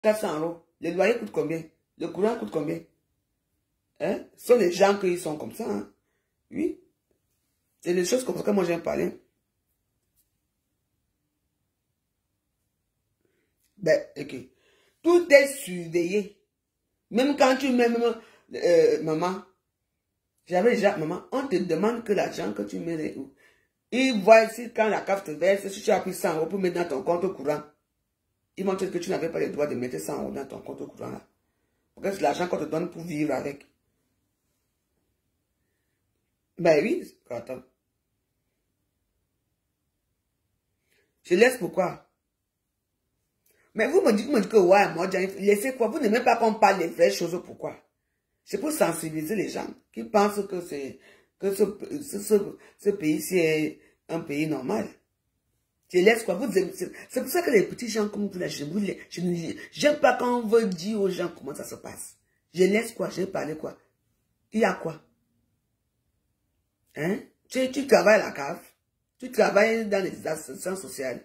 400 euros. Le loyer coûte combien? Le courant coûte combien? Hein? Ce sont les gens qui sont comme ça. Hein? Oui. C'est des choses comme ça que moi j'aime parler. Ben, ok. Tout est surveillé. Même quand tu mets, maman, j'avais déjà, maman, on te demande que l'argent que tu mets où. Ils voient ici quand la CAF te verse, si tu as pris 100 euros pour mettre dans ton compte courant, ils vont te dire que tu n'avais pas le droit de mettre 100 euros dans ton compte courant là. Parce que c'est l'argent qu'on te donne pour vivre avec. Ben oui, attends. Je laisse pourquoi? Mais vous me dites que ouais, moi, laissez quoi? Vous n'aimez pas qu'on parle des vraies choses, pourquoi? C'est pour sensibiliser les gens qui pensent que ce pays-ci est un pays normal. Je laisse quoi? C'est pour ça que les petits gens comme vous, là, je n'aime pas quand on veut dire aux gens comment ça se passe. Je laisse quoi? Je vais parler quoi? Il y a quoi? Hein? Tu travailles à la cave. Tu travailles dans les associations sociales.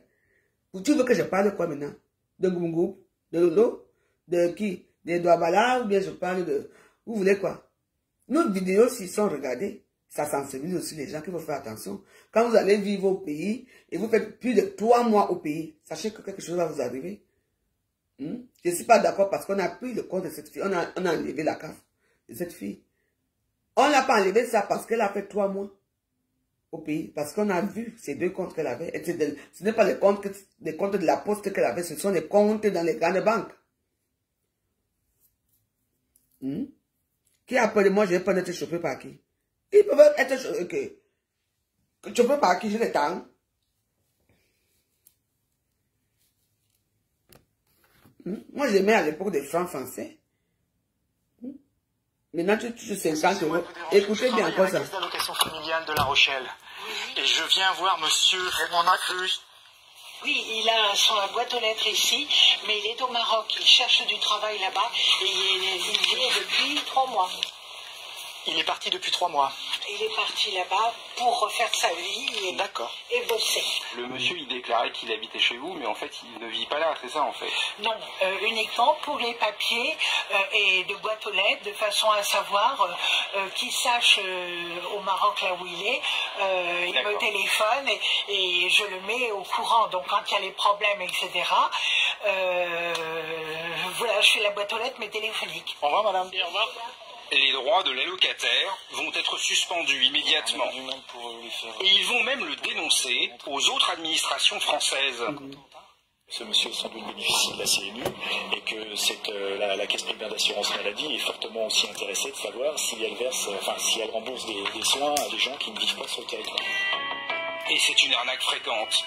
Ou tu veux que je parle quoi maintenant? De Gungu? De Lolo? De qui? De Douabala? Ou bien je parle de... Vous voulez quoi? Nos vidéos, s'ils sont regardées, ça sensibilise aussi les gens qu'il faut faire attention. Quand vous allez vivre au pays et vous faites plus de 3 mois au pays, sachez que quelque chose va vous arriver. Je ne suis pas d'accord parce qu'on a pris le compte de cette fille. On a enlevé la CAF de cette fille. On n'a pas enlevé ça parce qu'elle a fait 3 mois au pays. Parce qu'on a vu ces 2 comptes qu'elle avait. Et ce n'est pas les comptes de la poste qu'elle avait, ce sont les comptes dans les grandes banques. Qui appelle moi, je ne vais pas être chauffé par qui? Ils peuvent être chauffés. Chauffé par qui? Je les tends. Moi, je les mets à l'époque des francs français. Maintenant, tu sais 50 euros. Écoutez bien encore ça. Je travaille à la caisse d'allocation familiale de La Rochelle. Et je viens voir monsieur Raymond Nacrus. Oui, il a son boîte aux lettres ici, mais il est au Maroc. Il cherche du travail là-bas et il vient depuis 3 mois. Il est parti depuis 3 mois. Il est parti là-bas pour refaire sa vie D'accord. Et bosser. Le monsieur, il déclarait qu'il habitait chez vous, mais en fait, il ne vit pas là, c'est ça, en fait? Non, uniquement pour les papiers et de boîte aux lettres, de façon à savoir qu'il sache au Maroc, là où il est. Il me téléphone et je le mets au courant. Donc, quand il y a les problèmes, etc., voilà, je fais la boîte aux lettres, mais téléphonique. Au revoir, madame. Au revoir. Les droits de l'allocataire vont être suspendus immédiatement. Et ils vont même le dénoncer aux autres administrations françaises. Ce monsieur est sans doute bénéficiaire de la CNU et que la Caisse primaire d'assurance maladie est fortement aussi intéressée de savoir si elle verse, si elle rembourse des soins à des gens qui ne vivent pas sur le territoire. Et c'est une arnaque fréquente.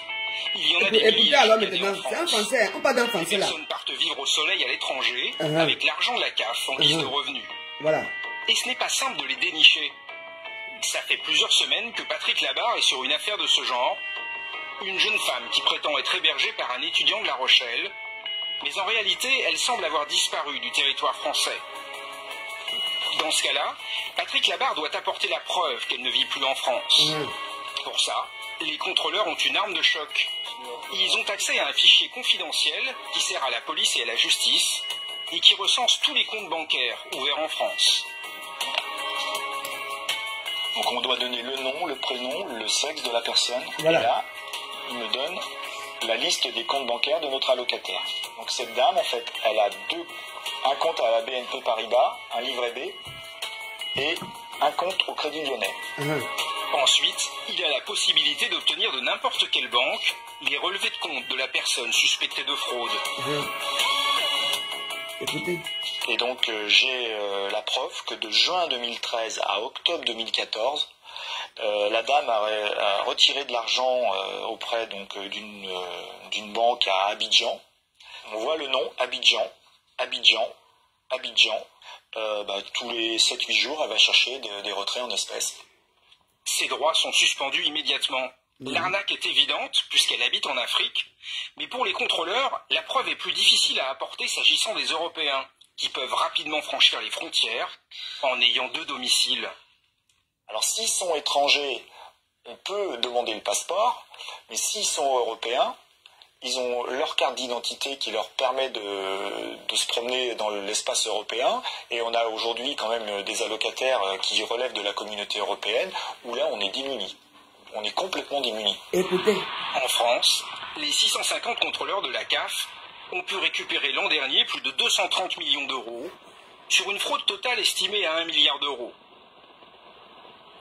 Il y en a des Écoutez, alors milliers maintenant, en c'est un France. français, on parle d'un Les français là. personnes partent vivre au soleil à l'étranger avec l'argent de la CAF en guise de revenus. Voilà. Et ce n'est pas simple de les dénicher. Ça fait plusieurs semaines que Patrick Labarre est sur une affaire de ce genre. Une jeune femme qui prétend être hébergée par un étudiant de La Rochelle. Mais en réalité, elle semble avoir disparu du territoire français. Dans ce cas-là, Patrick Labarre doit apporter la preuve qu'elle ne vit plus en France. Pour ça, les contrôleurs ont une arme de choc. Ils ont accès à un fichier confidentiel qui sert à la police et à la justice et qui recense tous les comptes bancaires ouverts en France. Donc on doit donner le nom, le prénom, le sexe de la personne. Voilà. Et là, il me donne la liste des comptes bancaires de notre allocataire. Donc cette dame, en fait, elle a un compte à la BNP Paribas, un livret B, et un compte au Crédit Lyonnais. Ensuite, il a la possibilité d'obtenir de n'importe quelle banque les relevés de compte de la personne suspectée de fraude. Écoutez. Et donc j'ai la preuve que de juin 2013 à octobre 2014, la dame a retiré de l'argent auprès d'une banque à Abidjan. On voit le nom Abidjan. Tous les 7-8 jours, elle va chercher des retraits en espèces. Ses droits sont suspendus immédiatement. L'arnaque est évidente puisqu'elle habite en Afrique, mais pour les contrôleurs, la preuve est plus difficile à apporter s'agissant des Européens, qui peuvent rapidement franchir les frontières en ayant 2 domiciles. Alors s'ils sont étrangers, on peut demander le passeport, mais s'ils sont européens, ils ont leur carte d'identité qui leur permet de se promener dans l'espace européen. Et on a aujourd'hui quand même des allocataires qui relèvent de la communauté européenne, où là on est démunis. On est complètement démunis. Écoutez. En France, les 650 contrôleurs de la CAF ont pu récupérer l'an dernier plus de 230 millions d'euros sur une fraude totale estimée à 1 milliard d'euros.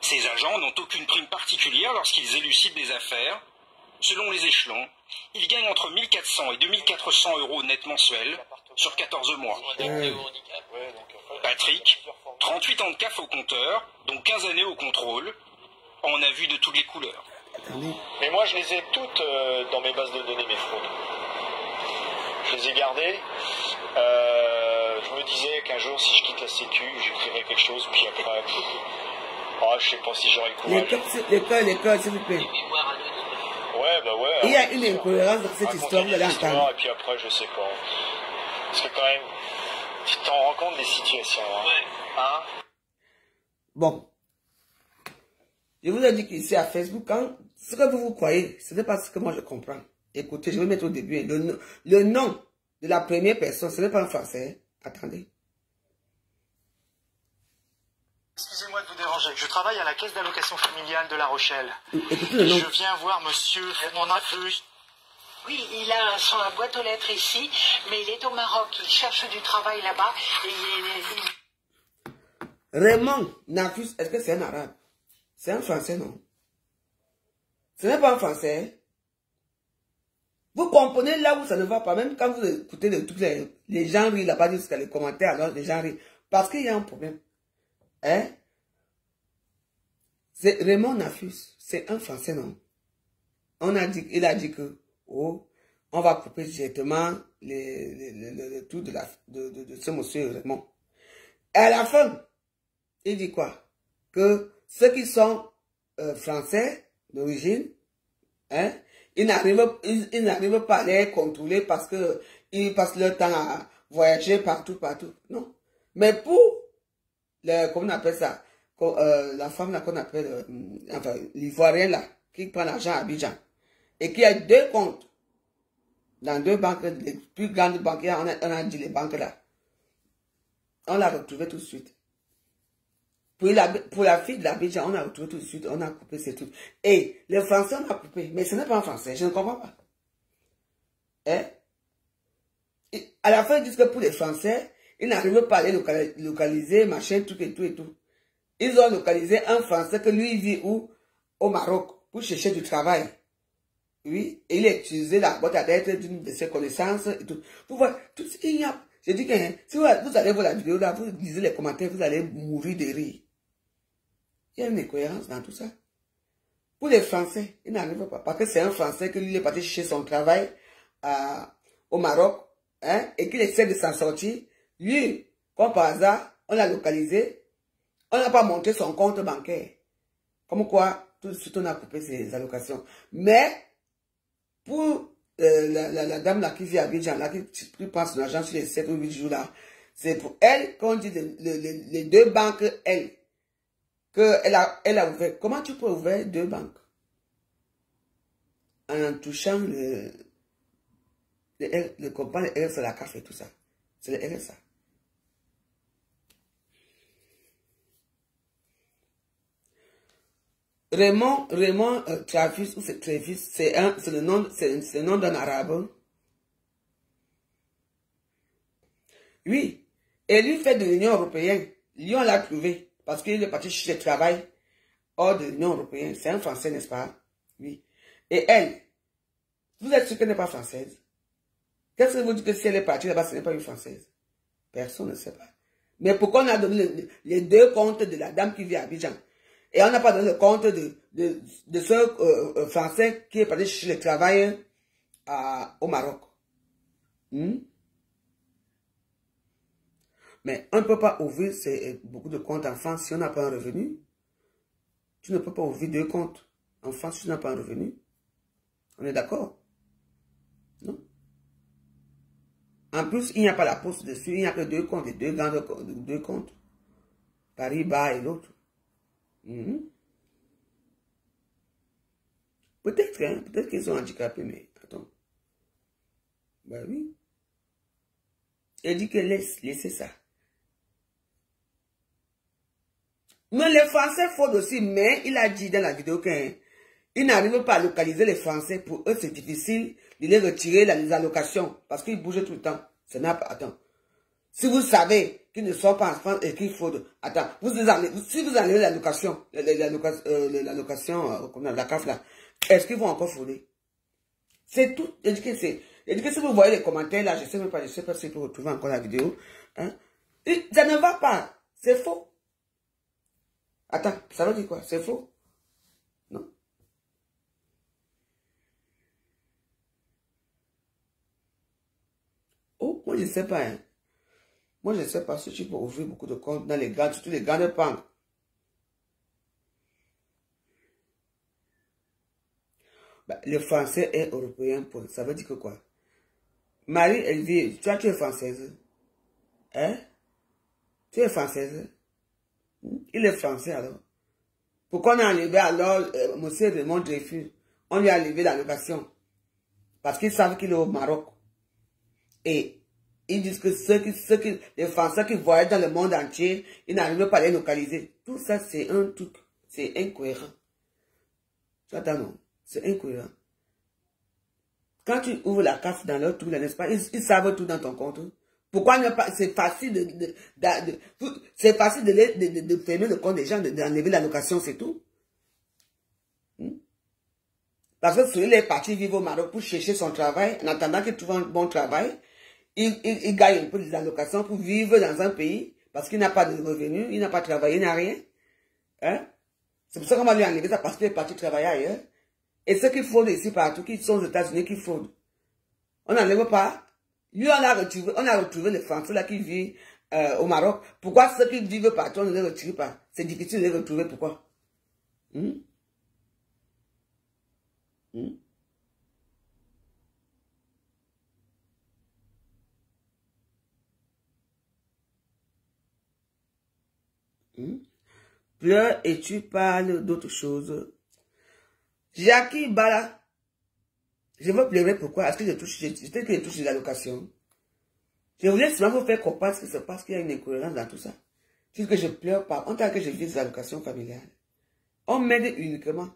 Ces agents n'ont aucune prime particulière lorsqu'ils élucident des affaires. Selon les échelons, ils gagnent entre 1 400 et 2 400 euros net mensuels sur 14 mois. Patrick, 38 ans de CAF au compteur, dont 15 années au contrôle, en a vu de toutes les couleurs. Mais moi, je les ai toutes dans mes bases de données, mes fraudes. Je les ai gardées. Je me disais qu'un jour, si je quitte la Sécu, j'écrirai quelque chose, puis après... je sais pas si j'aurai le courage. L'école, s'il vous plaît. Ouais, bah ouais. Il y a une incohérence dans cette histoire, vous allez entendre. Et puis après, je sais pas. Parce que quand même, tu t'en rends compte des situations. Hein? Bon. Je vous ai dit qu'ici à Facebook, ce que vous croyez, ce n'est pas ce que moi je comprends. Écoutez, je vais mettre au début le nom de la première personne, ce n'est pas en français. Attendez. Excusez-moi de vous déranger. Je travaille à la caisse d'allocation familiale de La Rochelle. Écoutez le nom. Je viens voir monsieur Raymond Nafus. Oui, il a son boîte aux lettres ici, mais il est au Maroc. Il cherche du travail là-bas. Raymond Nafus, est-ce que c'est un arabe? C'est un français, non? Ce n'est pas en français. Vous comprenez là où ça ne va pas. Même quand vous écoutez tous les gens rient là-bas jusqu'à les commentaires, alors les gens rient. Parce qu'il y a un problème. Hein? C'est Raymond Nafus. C'est un français, non? Il a dit que, on va couper directement le tout de ce monsieur Raymond. Et à la fin, il dit quoi? Que ceux qui sont français d'origine, hein, ils n'arrivent pas à les contrôler parce que ils passent leur temps à voyager partout. Non. Mais pour comment on appelle ça? La femme là qu'on appelle, enfin, l'ivoirienne là, qui prend l'argent à Abidjan, et qui a 2 comptes dans 2 banques, les plus grandes banques, on a dit les banques là. On l'a retrouvé tout de suite. Pour la fille de l'Abidjan, on a retrouvé tout de suite, on a coupé ces trucs. Et les Français, on a coupé, mais ce n'est pas en français, je ne comprends pas. Hein? Et à la fin, ils disent que pour les Français, ils n'arrivent pas à les localiser, machin, tout et tout et tout. Ils ont localisé un Français que lui, il vit où? Au Maroc, pour chercher du travail. Oui, et il a utilisé la boîte à lettres d'une de ses connaissances et tout. Vous voyez, tout il y a. Je dis que si vous allez voir la vidéo là, vous lisez les commentaires, vous allez mourir de rire. Il y a une incohérence dans tout ça. Pour les Français, ils n'arrivent pas. Parce que c'est un Français qui lui est parti chercher son travail au Maroc, hein, et qu'il essaie de s'en sortir. Lui, comme par hasard, on l'a localisé. On n'a pas monté son compte bancaire. Comme quoi, tout de suite, on a coupé ses allocations. Mais, pour la dame là qui vit à Abidjan, là, qui prend son argent sur les 7 ou 8 jours là, c'est pour elle, quand on dit les 2 banques, elle a ouvert. Comment tu peux ouvrir 2 banques? En touchant le compagnon, le RSA, la CAF et tout ça. C'est le RSA. Raymond Travis, ou c'est Travis, c'est le nom d'un arabe. Oui. Et lui fait de l'Union européenne. Lui, on l'a trouvé. Parce qu'il est parti chercher le travail hors de l'Union européenne. C'est un Français, n'est-ce pas? Oui. Et elle, vous êtes sûr qu'elle n'est pas française? Qu'est-ce que vous dites que si elle est partie là-bas, ce n'est pas une Française? Personne ne sait pas. Mais pourquoi on a donné les 2 comptes de la dame qui vit à Abidjan? Et on n'a pas donné le compte de ce Français qui est parti chercher le travail au Maroc. Mais on ne peut pas ouvrir beaucoup de comptes en France si on n'a pas un revenu. Tu ne peux pas ouvrir 2 comptes en France si tu n'as pas un revenu. On est d'accord? Non? En plus, il n'y a pas la poste dessus. Il n'y a que 2 comptes, les 2 comptes. Paris-Bas et l'autre. Peut-être qu'ils sont handicapés, mais attends. Ben oui. Il dit que laissez ça. Mais les Français fraudent aussi, mais il a dit dans la vidéo qu'il n'arrive pas à localiser les Français. Pour eux, c'est difficile de les retirer les allocations parce qu'ils bougent tout le temps. Ça n'a pas. Attends. Si vous savez qu'ils ne sont pas en France et qu'ils fraudent, attends, si vous enlevez l'allocation, comme la CAF là, est-ce qu'ils vont encore frauder? C'est tout. Je dis que si vous voyez les commentaires là, je ne sais pas si vous retrouvez encore la vidéo. Hein? Ça ne va pas. C'est faux. Attends, ça veut dire quoi? C'est faux? Non? Oh, moi je ne sais pas. Hein. Moi je ne sais pas si tu peux ouvrir beaucoup de comptes dans les grandes, surtout les grandes banques. Bah, le français est européen. Ça veut dire que quoi? Marie, elle dit, tu es française. Hein? Tu es française. Il est français alors. Pourquoi on a enlevé alors monsieur Raymond Dreyfus? On lui a enlevé l'allocation. Parce qu'ils savent qu'il est au Maroc. Et ils disent que les Français qui voyagent dans le monde entier, ils n'arrivent pas à les localiser. Tout ça, c'est un truc. C'est incohérent. Tu attends, non? C'est incohérent. Quand tu ouvres la CAF dans leur truc, n'est-ce pas? Ils savent tout dans ton compte. Pourquoi ne pas? C'est facile de fermer le compte des gens, d'enlever l'allocation, c'est tout. Parce que celui-là est parti vivre au Maroc pour chercher son travail, en attendant qu'il trouve un bon travail, il gagne un peu des allocations pour vivre dans un pays, parce qu'il n'a pas de revenus, il n'a pas travaillé, il n'a rien. Hein? C'est pour ça qu'on va lui enlever ça, parce qu'il est parti travailler ailleurs. Et ceux qui fraudent ici partout, qui sont aux États-Unis, qui fraudent. On n'enlève pas. Lui, on a retrouvé les Français là qui vivent au Maroc. Pourquoi ceux qui vivent partout, on ne les retire pas? C'est difficile de les retrouver, pourquoi? Pleure et tu parles d'autre chose. Jackie Bala. Je veux pleurer pourquoi? Est-ce que je touche les allocations? Je voulais seulement vous faire comprendre ce qui se passe, qu'il y a une incohérence dans tout ça. Puisque je pleure pas, en tant que je vis des allocations familiales. On m'aide uniquement.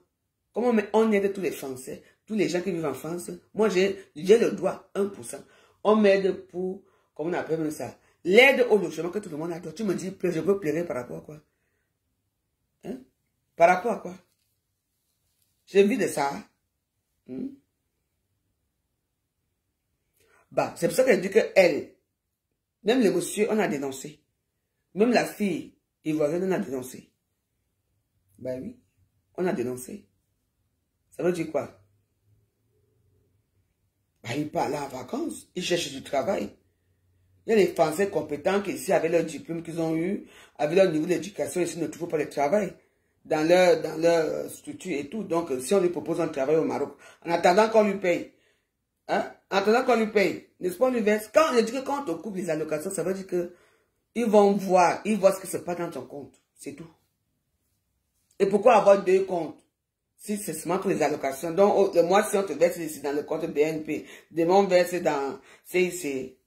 Comment on aide tous les Français, tous les gens qui vivent en France? Moi, j'ai le droit, 1%. On m'aide pour, comment on appelle ça? L'aide au logement que tout le monde a. Tu me dis, je peux pleurer par rapport à quoi? Hein? Par rapport à quoi? J'ai envie de ça. Bah, c'est pour ça qu'elle dit que elle, même le monsieur, on a dénoncé. Même la fille ivoirienne, on a dénoncé. Bah oui, on a dénoncé. Ça veut dire quoi? Bah, il part là en vacances, il cherche du travail. Il y a les Français compétents qui ici, avec leur diplôme qu'ils ont eu, avec leur niveau d'éducation, ici ne trouvent pas de travail dans leur structure et tout. Donc, si on lui propose un travail au Maroc, en attendant qu'on lui paye, hein? En attendant qu'on lui paye, n'est-ce pas, on lui verse. Quand on dit que quand on coupe les allocations, ça veut dire que ils vont voir, ils voient ce qui se passe dans ton compte. C'est tout. Et pourquoi avoir deux comptes? Si c'est seulement pour les allocations. Donc, le mois, si on te verse ici dans le compte BNP, demain on verse dans CIC.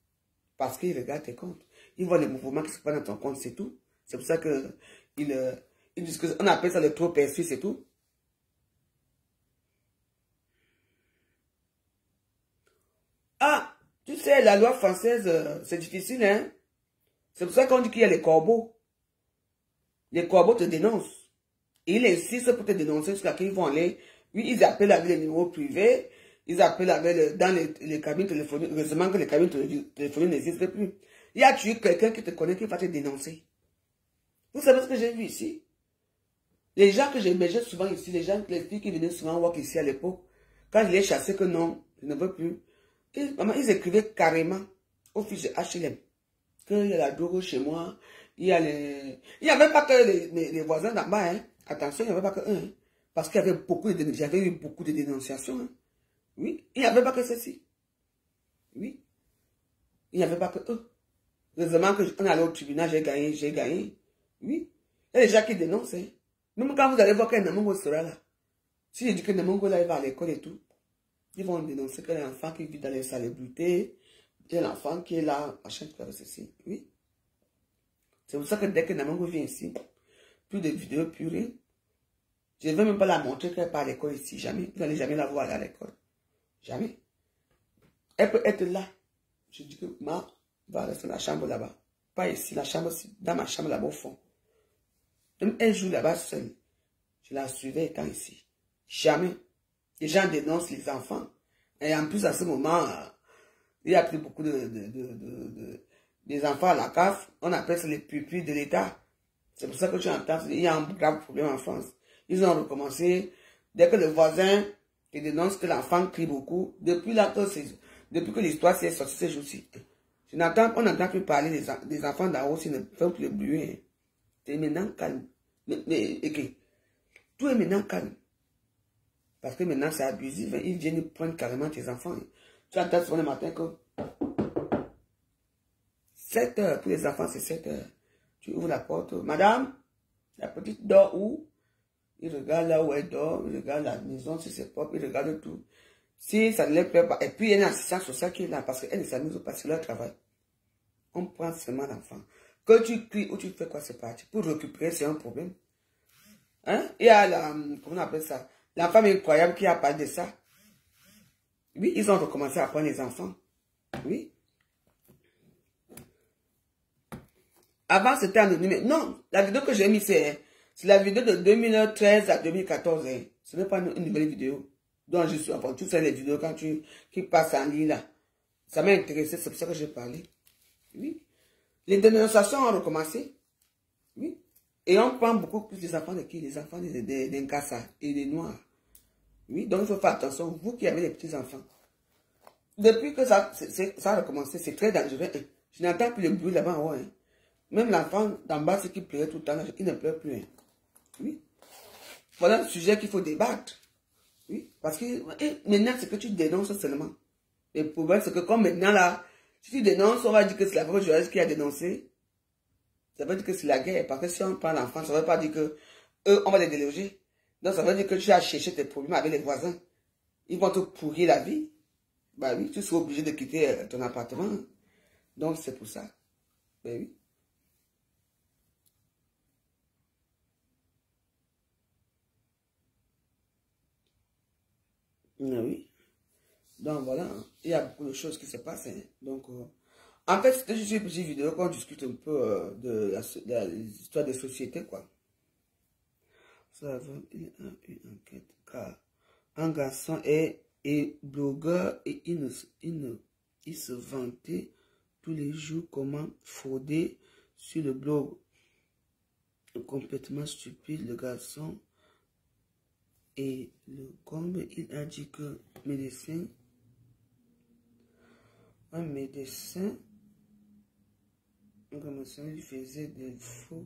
Parce qu'ils regardent tes comptes. Ils voient les mouvements qui se passent dans ton compte, c'est tout. C'est pour ça que ils disent qu'on appelle ça le trop perçu, c'est tout. Ah, tu sais, la loi française, c'est difficile, hein? C'est pour ça qu'on dit qu'il y a les corbeaux. Les corbeaux te dénoncent. Et ils insistent pour te dénoncer jusqu'à qu'ils vont aller. Oui, ils appellent avec les numéros privés. Ils appellent avec dans les cabines téléphoniques. Heureusement que les cabines téléphoniques n'existent plus. Il y a tu quelqu'un qui te connaît qui va te dénoncer. Vous savez ce que j'ai vu ici? Les gens que j'hébergeais souvent ici, les filles qui venaient souvent voir ici à l'époque, quand je les chassais que non, je ne veux plus. Ils écrivaient carrément au fiche de HLM qu'il y a la drogue chez moi. Il y a les... Il n'y avait pas que les voisins d'en bas, hein. Attention, il n'y avait pas que eux, hein. Parce qu'il y avait j'avais eu beaucoup de dénonciations, hein. Oui, il n'y avait pas que ceci. Oui, il n'y avait pas que eux. Heureusement qu'on allait au tribunal, j'ai gagné. Oui, il y a des gens qui dénoncent, hein. Même quand vous allez voir qu'un Namongo sera là. Si je dis que Namongo là, il va à l'école et tout, Ils vont dénoncer que l'enfant qui vit dans les salubrités, il y a l'enfant qui est là, machin, tout avec ceci. Oui. C'est pour ça que dès que Namango vient ici, plus de vidéos, plus rien. Je ne vais même pas la montrer qu'elle part à l'école ici, jamais. Vous n'allez jamais la voir à l'école. Jamais. Elle peut être là. Je dis que ma va rester dans la chambre là-bas. Pas ici, la chambre, dans ma chambre là-bas au fond. Même un jour là-bas seul, je la suivais étant ici. Jamais. Les gens dénoncent les enfants. Et en plus, à ce moment, il y a pris beaucoup des enfants à la CAF. On appelle ça les pupilles de l'État. C'est pour ça que tu entends, il y a un grave problème en France. Ils ont recommencé, dès que le voisin dénonce que l'enfant crie beaucoup, depuis que l'histoire s'est sortie ces jours-ci, on n'entend plus parler des enfants d'en haut, s'ils ne font plus le bruit. C'est maintenant calme. Mais okay. Tout est maintenant calme. Parce que maintenant c'est abusif. Ils viennent prendre carrément tes enfants. Tu entends souvent le matin que 7 heures, pour les enfants c'est 7 heures. Tu ouvres la porte. Madame, la petite dort où? Il regarde là où elle dort, il regarde la maison, si c'est propre, il regarde tout. Si ça ne les plaît pas, et puis il y a une assistante sociale qui est là, parce qu'elle ne s'amuse pas, c'est leur travail. On prend seulement l'enfant. Que tu cries ou tu fais quoi, c'est parti. Pour récupérer, c'est un problème. Hein? Il y a comment on appelle ça? La femme incroyable qui a parlé de ça. Oui, ils ont recommencé à prendre les enfants. Oui. Avant, c'était anonyme. Non, la vidéo que j'ai mise, c'est la vidéo de 2013 à 2014. Hein. Ce n'est pas une nouvelle vidéo. Donc, je suis enfin, tu sais les vidéos quand qui passent en ligne là. Ça m'a intéressé, c'est pour ça que j'ai parlé. Oui. Les dénonciations ont recommencé. Oui. Et on prend beaucoup plus des enfants de qui? Les enfants des Nkassa et des Noirs. Oui, donc il faut faire attention. Vous qui avez des petits-enfants. Depuis que ça a recommencé, c'est très dangereux. Je n'entends plus le bruit là-bas en haut. Hein. Même l'enfant d'en bas, ce qui pleurait tout le temps, il ne pleure plus. Hein. Oui. Voilà un sujet qu'il faut débattre. Oui. Parce que maintenant, c'est que tu dénonces seulement. Le problème, c'est que comme maintenant, là, si tu dénonces, on va dire que c'est la vraie journaliste qui a dénoncé. Ça veut dire que c'est la guerre. Parce que si on prend l'enfant, ça ne veut pas dire que eux, on va les déloger. Donc, ça veut dire que tu as cherché tes problèmes avec les voisins. Ils vont te pourrir la vie. Bah oui, tu seras obligé de quitter ton appartement. Donc, c'est pour ça. Ben oui. Oui. Donc, voilà. Il y a beaucoup de choses qui se passent. Hein. Donc, en fait, c'était juste une petite vidéo qu'on discute un peu de l'histoire des sociétés, quoi. Ça va, il a une enquête, car un garçon est blogueur et il se vantait tous les jours comment frauder sur le blog. Complètement stupide, le garçon. Et le comble, il a dit que un médecin il faisait des faux.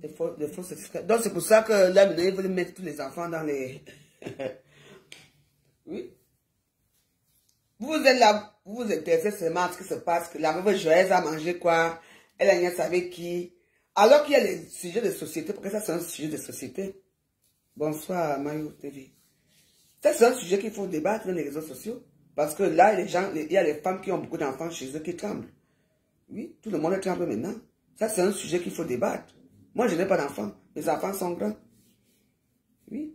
Des faux certificats. Donc c'est pour ça que là, maintenant, ils veulent mettre tous les enfants dans les... Oui. Vous êtes là, vous vous intéressez seulement à ce qui se passe, que la mauvaise joyeuse a mangé quoi, elle a rien avec qui. Alors qu'il y a les sujets de société, parce que ça c'est un sujet de société. Bonsoir, Mayo TV. Ça c'est un sujet qu'il faut débattre dans les réseaux sociaux. Parce que là, les gens, il y a les femmes qui ont beaucoup d'enfants chez eux qui tremblent. Oui, tout le monde tremble maintenant. Ça c'est un sujet qu'il faut débattre. Moi, je n'ai pas d'enfants. Mes enfants sont grands. Oui.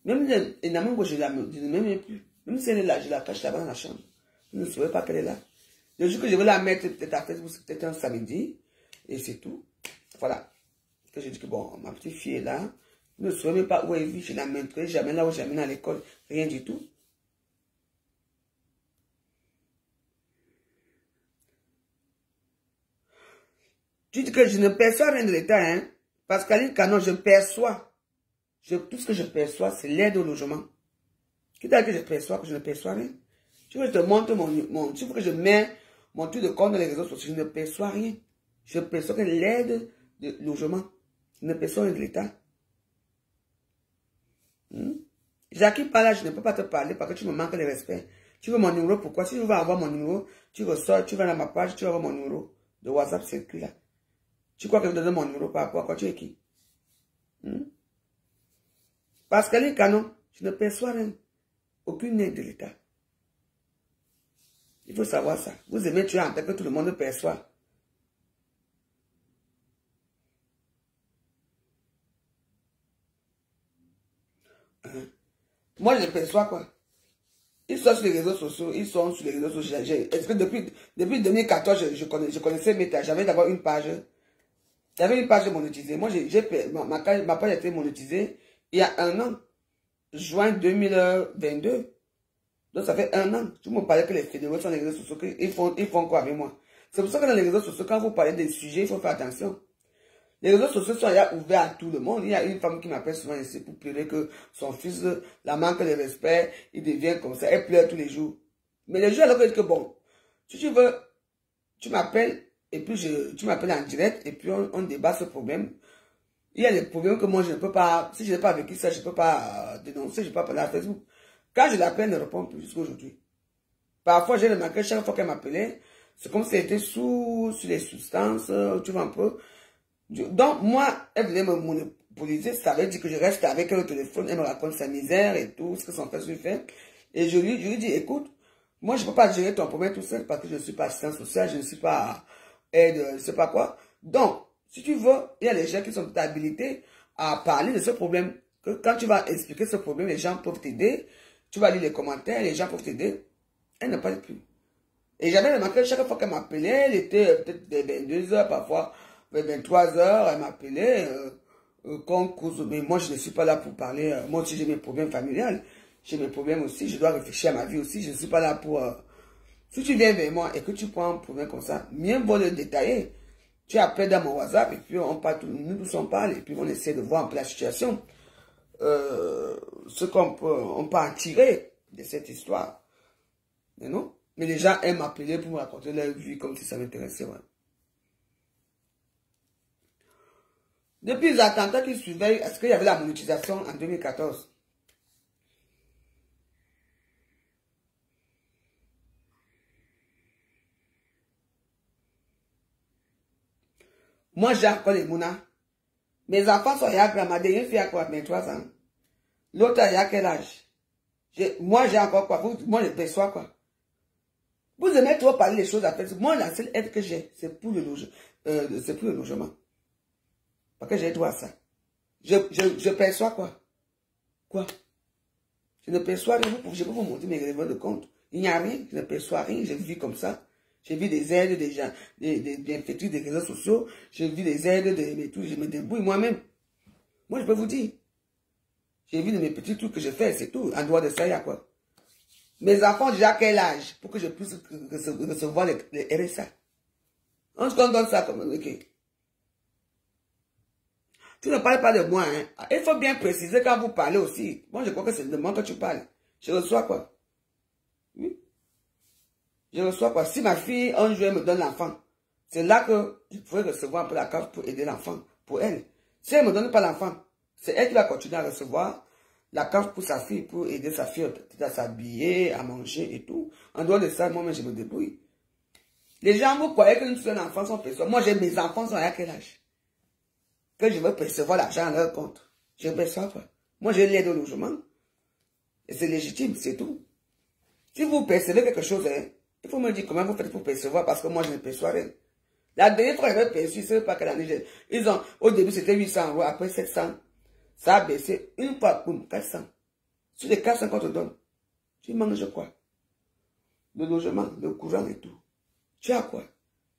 Même les Namango, je ne m'aime plus. Même si elle est là, je la cache là-bas dans la chambre. Je ne saurais pas qu'elle est là. Le jour que je vais la mettre peut-être à Facebook, c'est peut-être un samedi. Et c'est tout. Voilà. Que je dis que bon, ma petite fille est là. Je ne saurais même pas où elle vit. Je ne la mettrai jamais là où j'amène à l'école. Rien du tout. Tu dis que je ne perçois rien de l'État, hein. Parce qu'Aline Canon, je perçois. Tout ce que je perçois, c'est l'aide au logement. Quitte à que je perçois, que je ne perçois rien. Tu veux que je te montre tu veux que je mets mon truc de compte dans les réseaux sociaux, je ne perçois rien. Je perçois que l'aide de logement. Je ne perçois rien de l'État. Jackie pas là, je ne peux pas te parler parce que tu me manques de respect. Tu veux mon numéro, pourquoi? Si je veux avoir mon numéro, tu ressors, tu vas dans ma page, tu vas avoir mon numéro de WhatsApp, c'est écrit là. Tu crois que je donne mon numéro par rapport à quoi? Tu es qui? Parce qu'elle est canon, je ne perçois rien. Aucune aide de l'État. Il faut savoir ça. Vous aimez tuer en tant que tout le monde perçoit. Moi, je perçois quoi? Ils sont sur les réseaux sociaux. Est-ce que depuis 2014, je connaissais Meta. J'avais d'abord une page. J'avais une page monétisée. Moi, ma page a été monétisée il y a 1 an. Juin 2022. Donc, ça fait 1 an. Tu me parlais que les fédéraux sur les réseaux sociaux, ils font quoi avec moi? C'est pour ça que dans les réseaux sociaux, quand vous parlez des sujets, il faut faire attention. Les réseaux sociaux sont ouverts à tout le monde. Il y a une femme qui m'appelle souvent ici pour pleurer que son fils la manque de respect, il devient comme ça, elle pleure tous les jours. Mais les jours, alors que bon, si tu veux, tu m'appelles, et puis tu m'appelles en direct, et puis on débat ce problème. Il y a des problèmes que moi je ne peux pas, si je n'ai pas vécu ça, je ne peux pas dénoncer, je ne peux pas parler à Facebook. Quand je l'appelle, elle ne répond plus jusqu'à aujourd'hui. Parfois, j'ai remarqué, chaque fois qu'elle m'appelait, c'est comme si elle était sous les substances, tu vois un peu. Donc, moi, elle voulait me monopoliser, ça veut dire que je reste avec elle au téléphone, elle me raconte sa misère et tout, ce que son fils lui fait. Et je lui dis, écoute, moi, je ne peux pas gérer ton problème tout seul parce que je ne suis pas assistant social, je ne suis pas aide, je ne sais pas quoi. Donc, si tu veux, il y a des gens qui sont habilités à parler de ce problème. Que quand tu vas expliquer ce problème, les gens peuvent t'aider. Tu vas lire les commentaires, les gens peuvent t'aider. Elle ne parle plus. Et j'avais remarqué, chaque fois qu'elle m'appelait, elle était peut-être vers 22h, parfois vers 23h, elle m'appelait qu'on cause. Mais moi, je ne suis pas là pour parler. Moi aussi, j'ai mes problèmes familiales. J'ai mes problèmes aussi. Je dois réfléchir à ma vie aussi. Je ne suis pas là pour... Si tu viens vers moi et que tu prends un problème comme ça, mieux vaut le détailler. Tu appelles dans mon WhatsApp et puis on parle, nous tous on parle et puis on essaie de voir un peu la situation. Ce qu'on peut en tirer de cette histoire. Mais non. Mais les gens aiment m'appeler pour me raconter leur vie comme si ça m'intéressait. Ouais. Depuis les attentats qui suivaient, est-ce qu'il y avait la monétisation en 2014? Moi, j'ai encore les mounas. Mes enfants sont à ma dernière fille a quoi, 23 ans. L'autre, il y a quel âge? Moi, j'ai encore quoi? Moi, je perçois quoi? Vous aimez trop parler des choses à faire. Moi, la seule aide que j'ai, c'est pour le logement. Parce que j'ai droit à ça. Je perçois quoi? Quoi? Je ne perçois rien. Je peux vous montrer mes relevés de compte. Il n'y a rien. Je ne perçois rien. Je vis comme ça. J'ai vu des aides des gens, des bienfaiteurs des réseaux sociaux. J'ai vu des aides de tout. Je me débrouille moi-même. Moi, je peux vous dire. J'ai vu de mes petits trucs que je fais, c'est tout. En dehors de ça, il y a quoi? Mes enfants, déjà quel âge pour que je puisse recevoir les RSA? On se donne ça comme... Ok. Tu ne parles pas de moi, hein. Il faut bien préciser quand vous parlez aussi. Moi, je crois que c'est de moi que tu parles. Je reçois quoi? Oui. Je reçois quoi? Si ma fille, un jour, elle me donne l'enfant, c'est là que je pourrais recevoir un peu la carte pour aider l'enfant, pour elle. Si elle ne me donne pas l'enfant, c'est elle qui va continuer à recevoir la carte pour sa fille, pour aider sa fille à s'habiller, à manger et tout. En dehors de ça, moi-même, je me débrouille. Les gens, vous croyez que nous sommes enfants sont personnes. Moi, j'ai mes enfants sont à quel âge? Que je veux percevoir l'argent dans leur compte. Je perçois quoi? Moi, j'ai l'aide au logement. Et c'est légitime, c'est tout. Si vous percevez quelque chose, hein, il faut me dire comment vous faites pour percevoir, parce que moi, je ne perçois rien. La dernière fois, j'avais perçu, c'est pas quelle année. Au début, c'était 800 €, après 700. Ça a baissé une fois, boum, 400. Sur les 400 qu'on te donne, tu manges quoi? Le logement, le courant et tout. Tu as quoi?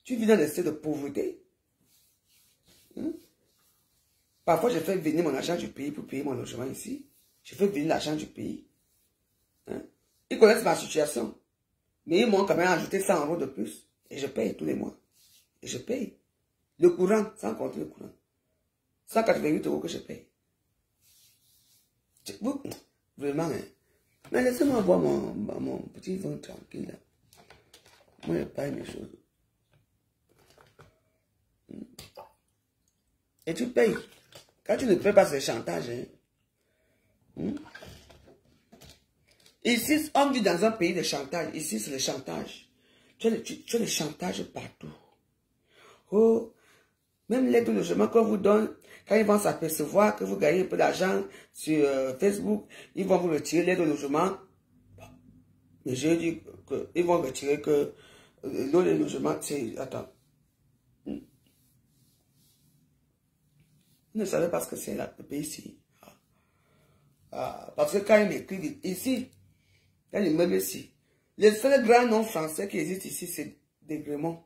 Tu vis dans des états de pauvreté. Parfois, je fais venir mon argent du pays pour payer mon logement ici. Je fais venir l'argent du pays. Ils connaissent ma situation. Mais ils m'ont quand même ajouté 100 € de plus. Et je paye tous les mois. Et je paye. Le courant, sans compter le courant. 188 € que je paye. Vous, vraiment, hein. Mais laissez-moi voir mon petit ventre tranquille là. Moi, je paye mes choses. Et tu payes. Quand tu ne payes pas, c'est le chantage. Hein. Ici, on vit dans un pays de chantage. Ici, c'est le chantage. Tu as le chantage partout. Oh, même l'aide au logement qu'on vous donne, quand ils vont s'apercevoir que vous gagnez un peu d'argent sur Facebook, ils vont vous retirer l'aide au logement. Mais j'ai dit qu'ils vont retirer que l'eau de logement, c'est... Attends. Ils ne savaient pas ce que c'est le pays ici. Parce que quand ils m'écrivent ici, il y a l'immeuble ici. Le seul grand nom français qui existe ici, c'est Dégremont.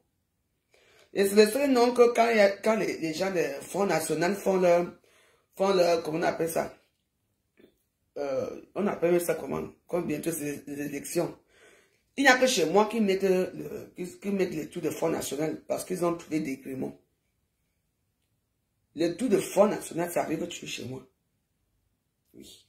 Et c'est le seul nom que quand les gens du Front National font leur, comment on appelle ça? On appelle ça comment? Comme bientôt c'est les élections. Il n'y a que chez moi qui mettent les tours de Front National parce qu'ils ont trouvé Dégremont. Le tour de Front National, ça arrive toujours chez moi. Oui.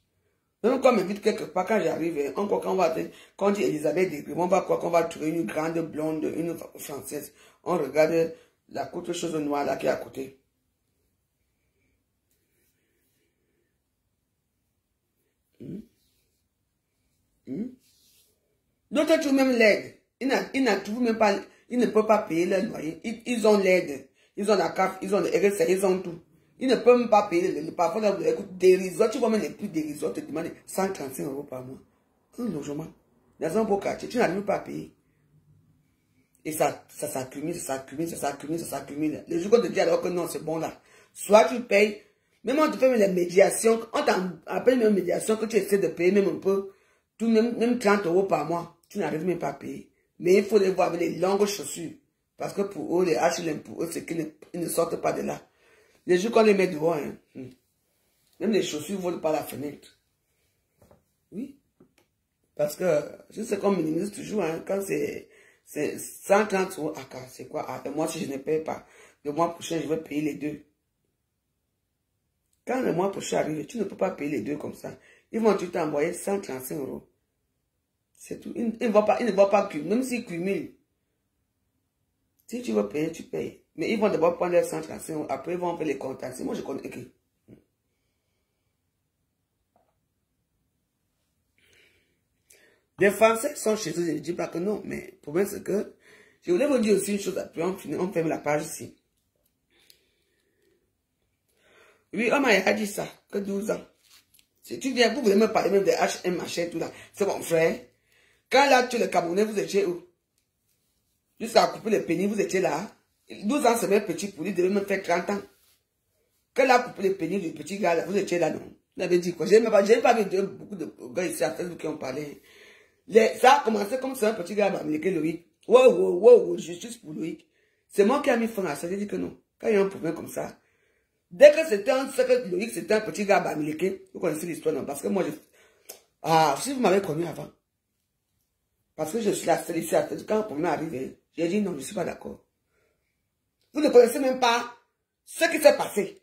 Même quand on m'invite quelque part, quand j'arrive, encore quand on dit Elisabeth Dégremont, on va croire qu'on va trouver une grande blonde, une française. On regarde la courte chose noire là qui est à côté. D'autres trouvent même l'aide. Ils ne peuvent pas payer leur loyer. Ils ont l'aide. Ils ont la CAF, ils ont le RSA, ils ont tout. Ils ne peuvent même pas payer parfois les coûts dérisoires. Tu vois même les plus dérisoires te demandent 135 € par mois. Un logement. Dans un beau quartier, tu n'arrives pas à payer. Et ça s'accumule, ça s'accumule, ça s'accumule, ça s'accumule. Les jours qu'on te dit alors que non, c'est bon là. Soit tu payes, même on te fait les médiations, on t'appelle même médiation que tu essaies de payer même un peu, même 30 € par mois, tu n'arrives même pas à payer. Mais il faut les voir avec les longues chaussures. Parce que pour eux, les HLM, pour eux, c'est qu'ils ne sortent pas de là. Les jours qu'on les met dehors, hein, même les chaussures volent par la fenêtre. Oui. Parce que, je sais qu'on minimise toujours, hein, quand c'est 130 €, c'est quoi? Moi, si je ne paye pas, le mois prochain, je vais payer les deux. Quand le mois prochain arrive, tu ne peux pas payer les deux comme ça. Ils vont tout t'envoyer 135 €. C'est tout. Ils ne vont pas cumuler, même s'ils cumulent. Si tu veux payer, tu payes. Mais ils vont d'abord prendre les 135 €, après ils vont faire les comptes. Moi, je connais. Okay. Les Français sont chez eux, je ne dis pas que non, mais le problème c'est que, je voulais vous dire aussi une chose, après on ferme la page ici. Oui, on m'a dit ça, que 12 ans. Si tu viens, vous voulez me parler même de H&M, machin, tout là, c'est mon frère. Quand là, tu es le Camerounais, vous étiez où? Jusqu'à couper les pénis, vous étiez là. 12 ans, c'est même petit pour lui, devait me faire 30 ans. Quand là, couper les pénis du petit gars, là, vous étiez là, non? Vous avez dit quoi? Je n'ai pas vu beaucoup de gars ici à Facebook qui ont parlé. Ça a commencé comme c'est un petit gars américain, Loïc. Wow, justice pour Loïc. C'est moi qui ai mis fin à ça. J'ai dit que non. Quand il y a un problème comme ça, dès que Loïc, c'était un petit gars américain, vous connaissez l'histoire, non? Parce que moi, si vous m'avez connu avant, parce que je suis là, c'est ici, quand le problème est arrivé, j'ai dit non, je ne suis pas d'accord. Vous ne connaissez même pas ce qui s'est passé.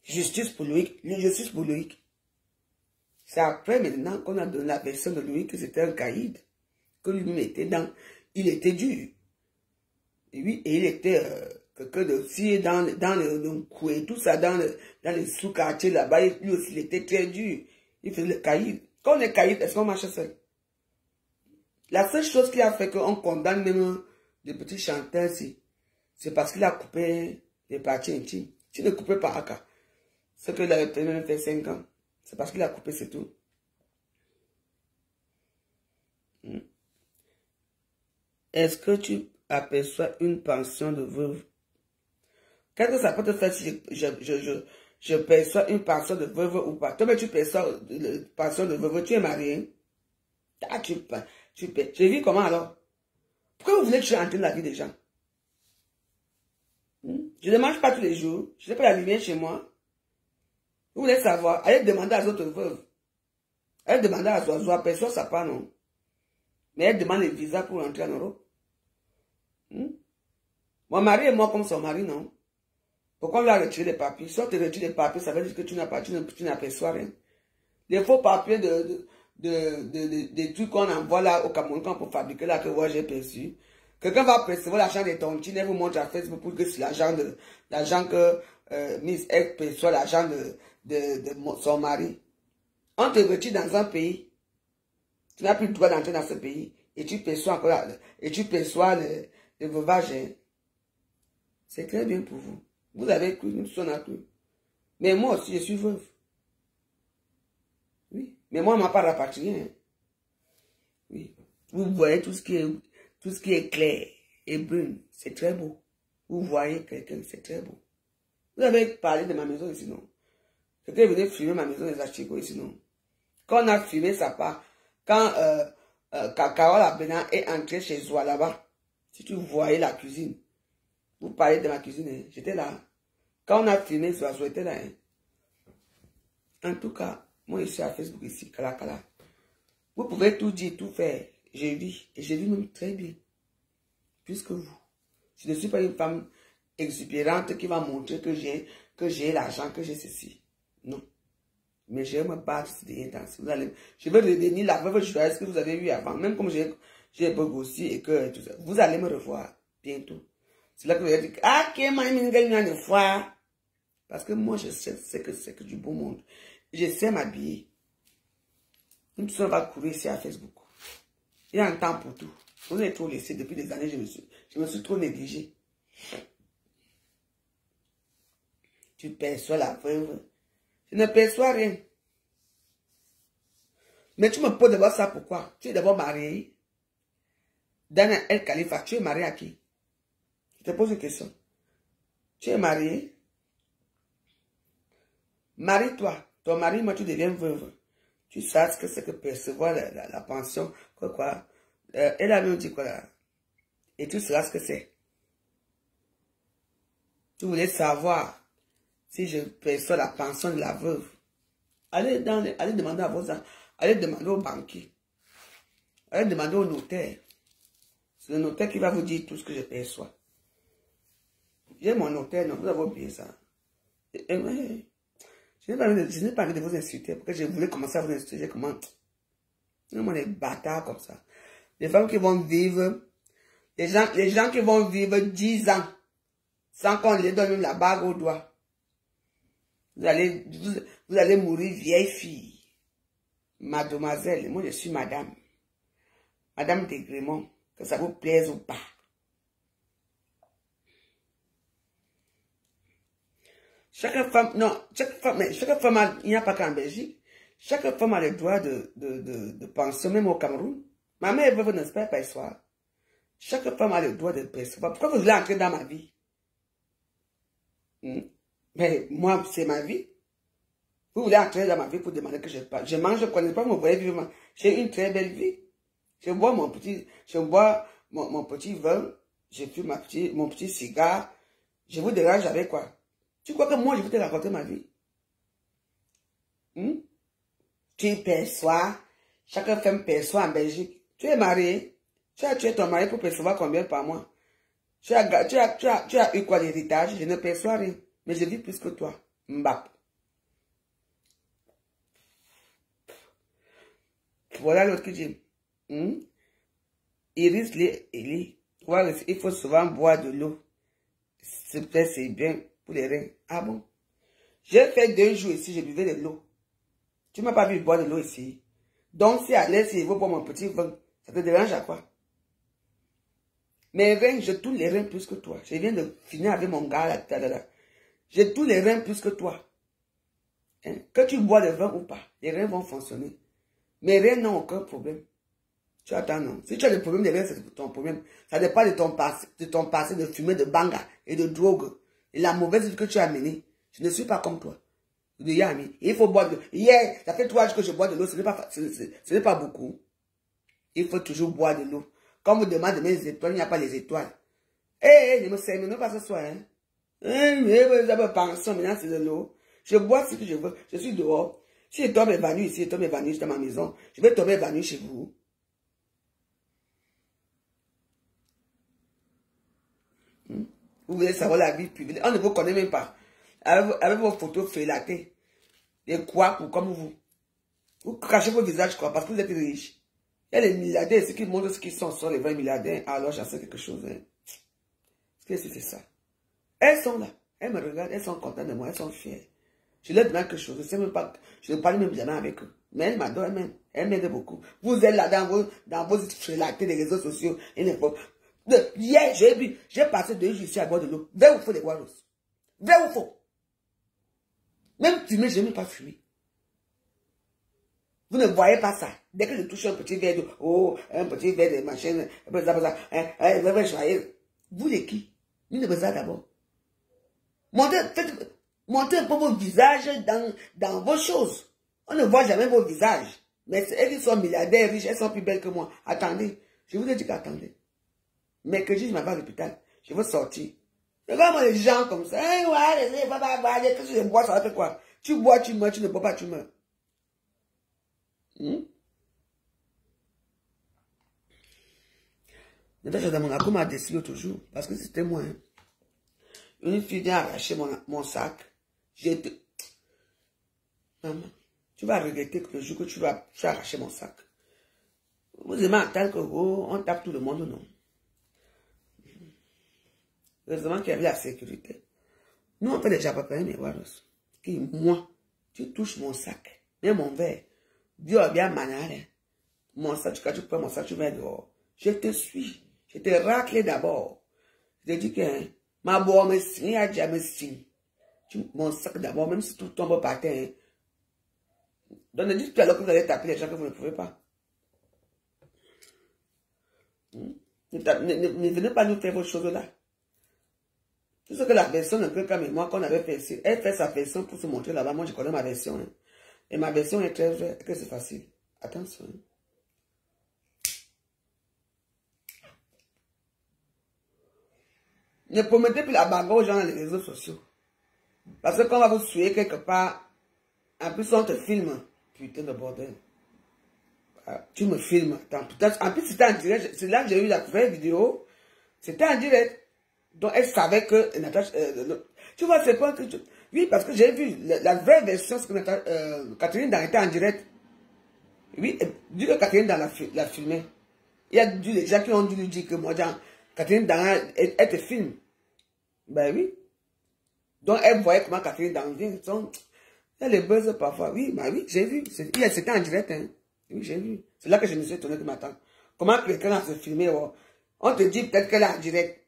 Justice pour Loïc, justice pour Loïc. C'est après maintenant qu'on a donné la version de Loïc que c'était un caïd. Que lui-même était il était dur. Et oui, et il était quelqu'un aussi dans le cou et tout ça, dans les sous-quartiers là-bas, lui aussi il était très dur. Il faisait le caïd. Quand on est caïd, est-ce qu'on marche seul? La seule chose qui a fait qu'on condamne même les petits chanteurs, c'est parce qu'il a coupé les parties intimes. S'il ne coupait pas Aka, ce qu'il avait même fait 5 ans. C'est parce qu'il a coupé, c'est tout. Est-ce que tu aperçois une pension de veuve? Qu'est-ce que ça peut te faire si je perçois une pension de veuve ou pas? Toi, mais tu perçois une pension de veuve, tu es marié? J'ai vu comment alors? Pourquoi vous voulez que je entre dans la vie des gens? Je ne mange pas tous les jours. Je n'ai pas la lumière chez moi. Vous voulez savoir? Allez demander à d'autres veuves. Allez demander à Zoazoa, personne ça pas, non. Mais elle demande le visa pour rentrer en Europe. Mon mari est mort comme son mari, non? Pourquoi on lui a retiré les papiers? Si on te retire les papiers, ça veut dire que tu n'aperçois rien. Les faux papiers des trucs qu'on envoie là au Cameroun pour fabriquer là que moi j'ai perçu. Quelqu'un va percevoir l'argent des tontines et vous montre à Facebook pour que c'est l'argent que Miss X perçoit, l'argent de son mari. On te retire dans un pays. Tu n'as plus le droit d'entrer dans ce pays. Et tu perçois encore le veuvage. C'est très bien pour vous. Vous avez cru, nous sommes cru. Mais moi aussi, je suis veuve. Oui. Mais moi, on ne m'a pas rapatrié. Hein. Oui. Vous voyez tout ce qui est clair et brun. C'est très beau. Vous voyez quelqu'un, c'est très beau. Vous avez parlé de ma maison ici, non? Quelqu'un est venu filmer ma maison des Achigo ici, non? Quand on a filmé sa part, quand Carole Abena est entrée chez Zoua là-bas, si tu voyais la cuisine, vous parlez de ma cuisine, hein? J'étais là. Quand on a filmé Zoua, j'étais là. Hein? En tout cas, moi je suis à Facebook ici, Kala. Vous pouvez tout dire, tout faire. J'ai vu, et j'ai vu même très bien. Plus que vous. Je ne suis pas une femme exubérante qui va montrer que j'ai l'argent, que j'ai ceci. Non. Mais je vais me battre si rien dans ça. Je vais redevenir la veuve joyeuse que vous avez eue avant. Même comme j'ai grossi et que tout ça. Vous allez me revoir bientôt. C'est là que vous allez dire, ah, une fois. Parce que moi, je sais que c'est que du beau monde. Je sais m'habiller. Nous tous, on va courir ici à Facebook. Il y a un temps pour tout. Vous avez trop laissé depuis des années, je me suis trop négligé. Tu perçois la veuve. Je ne perçois rien. Mais tu me poses d'abord ça pourquoi? Tu es d'abord marié. Dana El Khalifa, tu es marié à qui? Je te pose une question. Tu es marié? Marie-toi. Ton mari, moi, tu deviens veuve. Tu sais ce que c'est que percevoir la pension. Quoi. Elle a même dit quoi là. Et tu sauras ce que c'est. Tu voulais savoir si je perçois la pension de la veuve. Allez demander à vos enfants. Allez demander au banquier. Allez demander au notaire. C'est le notaire qui va vous dire tout ce que je perçois. J'ai mon notaire, non, vous avez oublié ça. Je n'ai pas envie de vous insulter, parce que je voulais commencer à vous insulter. J'ai commencé. Non, les bâtards comme ça. Les femmes qui vont vivre, les gens qui vont vivre 10 ans, sans qu'on les donne même la bague au doigt. Vous allez mourir vieille fille. Mademoiselle, moi je suis madame. Madame de Grémont, que ça vous plaise ou pas. Chaque femme, il n'y a pas qu'en Belgique. Chaque femme a le droit de penser, même au Cameroun. Ma mère veut ne pas percevoir. Chaque femme a le droit de percevoir. Pourquoi vous voulez entrer dans ma vie? Mais moi, c'est ma vie. Vous voulez entrer dans ma vie pour demander que je parle. Je mange, je ne connais pas mon vrai vivant. J'ai une très belle vie. Je bois mon petit vin. Je fume mon petit cigare. Je vous dérange avec quoi? Tu crois que moi, je vais te raconter ma vie? Tu perçois. Chaque femme perçoit en Belgique. Tu es marié. Tu as tué ton mari pour percevoir combien par mois? Tu as eu quoi d'héritage? Je ne perçois rien. Mais je vis plus que toi. Mbap. Voilà l'autre qui dit. Iris, il faut souvent boire de l'eau. C'est bien pour les reins. Ah bon? J'ai fait 2 jours ici, je buvais de l'eau. Tu ne m'as pas vu boire de l'eau ici. Donc si à l'aise, il veut boire mon petit vin, ça te dérange à quoi? Mes reins, je tourne les reins plus que toi. Je viens de finir avec mon gars là. Je tourne les reins plus que toi. Hein? Que tu bois le vin ou pas, les reins vont fonctionner. Mes reins n'ont aucun problème. Tu attends, non. Si tu as des problèmes de reins, c'est ton problème. Ça dépend de ton passé de fumer de banga et de drogue. Et la mauvaise vie que tu as menée. Je ne suis pas comme toi. Il faut boire de l'eau. Hier, ça fait 3 jours que je bois de l'eau. Ce n'est pas beaucoup. Il faut toujours boire de l'eau. Quand vous demandez mes étoiles, il n'y a pas les étoiles. Ne me sermonne pas ce soir. Vous avez pension, maintenant c'est de l'eau. Je bois ce que je veux. Je suis dehors. Si je tombe évanoui ici, je tombe évanoui dans ma maison, je vais tomber évanoui chez vous. Vous voulez savoir la vie privée. On ne vous connaît même pas. Avec vos photos félatées. Des quoi comme vous. Vous cachez vos visages quoi, parce que vous êtes riches. Il y a les milliardaires, ceux qui montrent ce qu'ils sont les 20 milliardaires. Alors j'en sais quelque chose. Hein. Qu'est-ce que c'est ça? Elles sont là. Elles me regardent, elles sont contentes de moi, elles sont fières. Je leur demande quelque chose. Je sais même pas, je ne parle même jamais avec eux. Mais elles m'adorent elles-mêmes. Elles m'aident beaucoup. Vous êtes là dans vos félatés des réseaux sociaux. Hier, j'ai passé 2 jours ici à boire de l'eau. Vrai ou faux, les Guaros? Vrai ou faux? Même fumer, je n'ai même pas fumé. Vous ne voyez pas ça. Dès que je touche un petit verre de, oh, un petit verre de machin, vous les qui? Nous ne besoin d'abord. Montez un peu vos visages dans vos choses. On ne voit jamais vos visages. Mais elles qui sont milliardaires, riches, elles sont plus belles que moi. Attendez. Je vous ai dit qu'attendez. Mercredi, je m'en vais à l'hôpital. Je veux sortir. Regarde-moi les gens comme ça. Hey, ouais, qu'est-ce que je bois, ça fait quoi? Tu bois, tu meurs, tu ne bois pas, tu meurs. Maintenant, dans mon accord m'a décidé l'autre jour. Parce que c'était moi. Hein. Une fille vient arracher mon sac. J'ai dit, maman, tu vas regretter que le jour que tu vas arracher mon sac. Vous aimez entendre que on tape tout le monde, non? Heureusement qu'il y avait la sécurité. Nous, on fait déjà préparer mes warros. Qui, moi, tu touches mon sac, même mon verre. Dieu a bien manaré. Mon sac, quand tu prends mon sac, tu vas dehors. Je te suis. Je te raclé d'abord. Je te dis que hein, ma boire me signe, a déjà me signe. Mon sac d'abord, même si tout tombe par terre. Hein. Donc, ne dites plus alors que vous allez taper les gens que vous ne pouvez pas. Ne venez pas nous faire vos choses là. Tout ce que la version un peu comme moi qu'on avait fait ici, elle fait sa version pour se montrer là-bas. Moi, je connais ma version. Hein. Et ma version est très vraie, que c'est facile. Attention. Hein. Ne promettez plus la bagarre aux gens dans les réseaux sociaux. Parce que quand on va vous suivre quelque part, en plus on te filme. Putain de bordel. Ah, tu me filmes. Attends, en plus c'était en direct. C'est là que j'ai eu la vraie vidéo. C'était en direct. Donc elle savait que Natacha... tu vois, c'est pas que... Oui, parce que j'ai vu la vraie version, c'est que Catherine Dan était en direct. Oui, dit que Catherine Dan l'a filmé. Il y a des gens qui ont dû lui dire que moi, Catherine Dan, elle te filme. Ben oui. Donc elle voyait comment Catherine Dan vient. Elle les buzz parfois. Oui, bah oui, j'ai vu. C'était en direct. Hein. Oui, j'ai vu. C'est là que je me suis étonné de m'attendre. Comment quelqu'un a se filmé? Oh. On te dit peut-être qu'elle est en direct.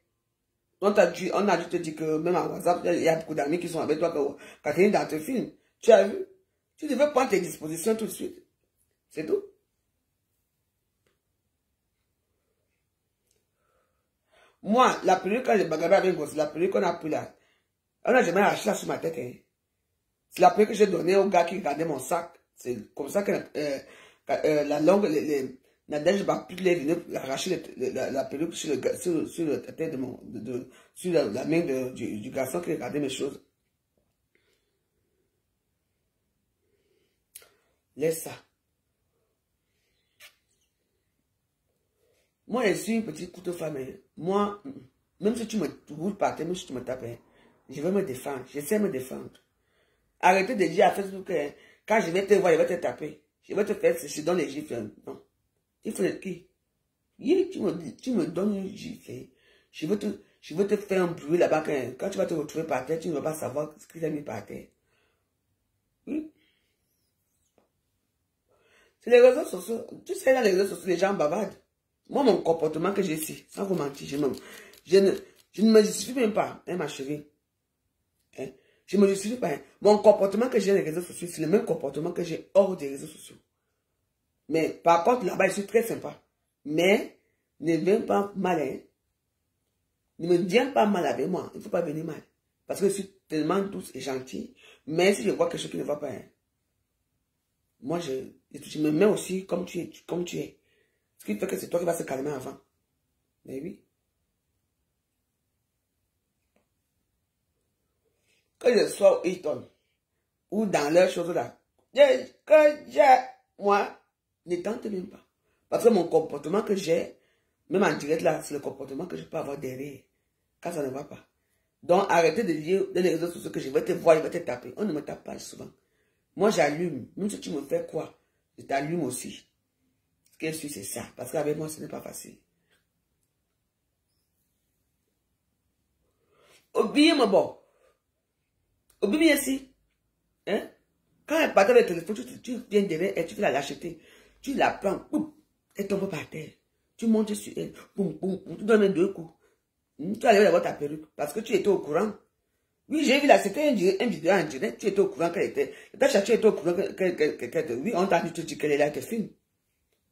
On a dû te dire que même en WhatsApp, il y a beaucoup d'amis qui sont avec toi, que Catherine dans te film. Tu as vu? Tu devais prendre tes dispositions tout de suite. C'est tout. Moi, la perruque, quand j'ai bagarré avec Gosse, la perruque qu'on a pris là, on n'a jamais arraché ça sur ma tête. Hein. C'est la perruque que j'ai donnée au gars qui gardait mon sac. C'est comme ça que la longue, Nadège va plus les venir arracher la perruque sur la tête de sur la main du garçon qui regardait mes choses. Laisse ça. Moi, je suis une petite courte femme. Moi, même si tu me roules par terre, même si tu me tapes, je vais me défendre. J'essaie de me défendre. Arrêtez de dire à Facebook que quand je vais te voir, je vais te taper. Je vais te faire si je donne les gifles. Non. Il faut être qui? Tu me donnes une gifle. Je veux te faire un bruit là-bas. Quand tu vas te retrouver par terre, tu ne vas pas savoir ce que tu as mis par terre. Oui. C'est les réseaux sociaux. Tu sais, dans les réseaux sociaux, les gens bavardent. Moi, mon comportement que j'ai ici, sans vous mentir, je ne me justifie même pas, hein, ma chérie. Hein? Je ne me justifie pas. Hein. Mon comportement que j'ai dans les réseaux sociaux, c'est le même comportement que j'ai hors des réseaux sociaux. Mais par contre, là-bas, je suis très sympa. Mais ne viens pas mal. Hein. Ne me viens pas mal avec moi. Il ne faut pas venir mal. Parce que je suis tellement douce et gentille. Mais si je vois quelque chose qui ne va pas, hein, moi, je me mets aussi comme tu es. Ce qui fait que c'est toi qui vas se calmer avant. Mais oui. Que je sois au Hilton ou dans leurs choses là, moi, ne tente même pas. Parce que mon comportement que j'ai, même en direct là, c'est le comportement que je peux avoir derrière. Quand ça ne va pas. Donc arrêtez de dire dans les réseaux sociaux que je vais te voir, je vais te taper. On ne me tape pas souvent. Moi j'allume. Même si tu me fais quoi, je t'allume aussi. Ce que je suis, c'est ça. Parce qu'avec moi, ce n'est pas facile. Oubliez-moi bon. Oubliez ici. Hein? Quand elle parle avec le téléphone, tu viens derrière elle, tu veux la l'acheter. Tu la prends, boum, elle tombe par terre. Tu montes sur elle, boum, boum, boum, tu donnes 2 coups. Tu allais avoir ta perruque. Parce que tu étais au courant. Oui, j'ai vu là, c'était une vidéo en direct. Tu étais au courant qu'elle était. Natacha, tu étais au courant oui, on t'a dit qu'elle est là, qu'elle filme.